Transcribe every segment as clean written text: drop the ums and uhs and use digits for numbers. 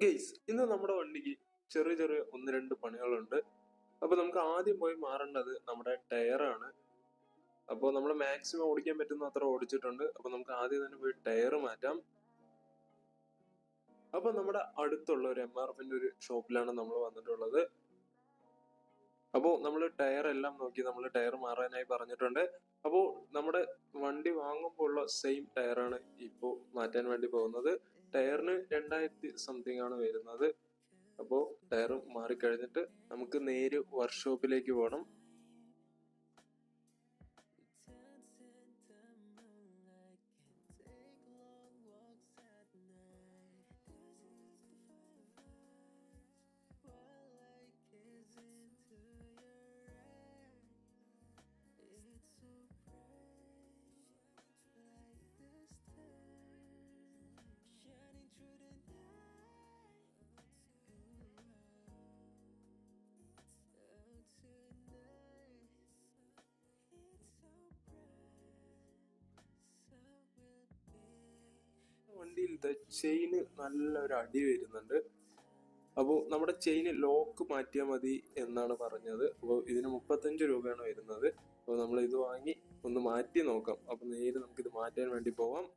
Guys, ഇന്ന് നമ്മുടെ വണ്ടിക്ക് ചെറിയ ചെറിയ ഒന്ന് രണ്ട് പണികളുണ്ട്. അപ്പൊ നമുക്ക് ആദ്യം പോയി മാറേണ്ടത് നമ്മുടെ ടയറാണ്. അപ്പോൾ നമ്മൾ മാക്സിമം ഓടിക്കാൻ പറ്റുന്ന അത്ര ഓടിച്ചിട്ടുണ്ട്. അപ്പൊ നമുക്ക് ആദ്യം തന്നെ പോയി ടയർ മാറ്റാം. അപ്പൊ നമ്മുടെ അടുത്തുള്ള ഒരു MRFന്റെ ഒരു ഷോപ്പിലാണ് നമ്മൾ വന്നിട്ടുള്ളത്. അപ്പോൾ നമ്മൾ ടയർ എല്ലാം നോക്കി നമ്മൾ ടയർ മാറാനായി പറഞ്ഞിട്ടുണ്ട്. അപ്പോൾ നമ്മുടെ വണ്ടി വാങ്ങുമ്പോൾ ഉള്ള സെയിം ടയറാണ് ഇപ്പോൾ മാറ്റാൻ വേണ്ടി പോകുന്നത്. ടയറിന് 2000 സംതിങ് ആണ് വരുന്നത്. അപ്പോൾ ടയർ മാറിക്കഴിഞ്ഞിട്ട് നമുക്ക് നേരെ വർക്ക്ഷോപ്പിലേക്ക് പോകണം. വണ്ടിയിലത്തെ ചെയിന് നല്ലൊരു അടി വരുന്നുണ്ട്. അപ്പോൾ നമ്മുടെ ചെയിന് ലോക്ക് മാറ്റിയാൽ മതി എന്നാണ് പറഞ്ഞത്. അപ്പോൾ ഇതിന് 35 രൂപയാണ് വരുന്നത്. അപ്പോൾ നമ്മൾ ഇത് വാങ്ങി ഒന്ന് മാറ്റി നോക്കാം. അപ്പോൾ നേരെ നമുക്കിത് മാറ്റാൻ വേണ്ടി പോവാം.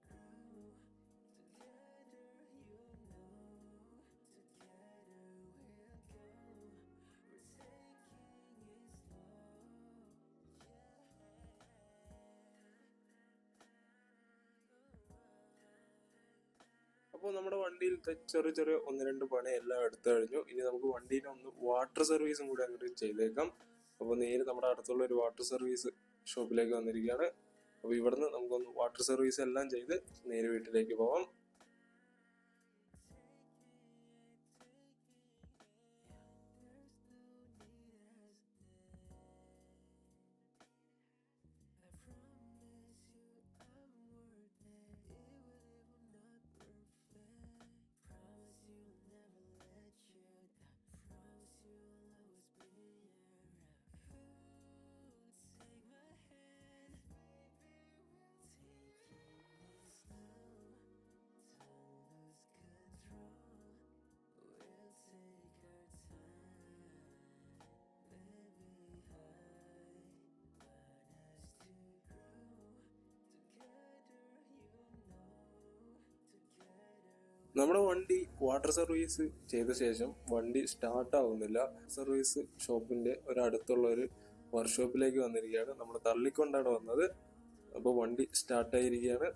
അപ്പോൾ നമ്മുടെ വണ്ടിയിലത്തെ ചെറിയ ചെറിയ ഒന്ന് രണ്ട് പണി എല്ലാം എടുത്തു കഴിഞ്ഞു. ഇനി നമുക്ക് വണ്ടിയിൽ ഒന്ന് വാട്ടർ സർവീസും കൂടി അങ്ങോട്ട് ചെയ്തേക്കാം. അപ്പോൾ നേരെ നമ്മുടെ അടുത്തുള്ള ഒരു വാട്ടർ സർവീസ് ഷോപ്പിലേക്ക് വന്നിരിക്കുകയാണ്. അപ്പോൾ ഇവിടുന്ന് നമുക്കൊന്ന് വാട്ടർ സർവീസ് എല്ലാം ചെയ്ത് നേരെ വീട്ടിലേക്ക് പോവാം. നമ്മുടെ വണ്ടി വാട്ടർ സർവീസ് ചെയ്ത ശേഷം വണ്ടി സ്റ്റാർട്ട് ആവുന്നില്ല. സർവീസ് ഷോപ്പിന്റെ ഒരടുത്തുള്ള ഒരു വർക്ക്ഷോപ്പിലേക്ക് വന്നിരിക്കുകയാണ്. നമ്മൾ തള്ളിക്കൊണ്ടാണ് വന്നത്. അപ്പോൾ വണ്ടി സ്റ്റാർട്ടായിരിക്കുകയാണ്.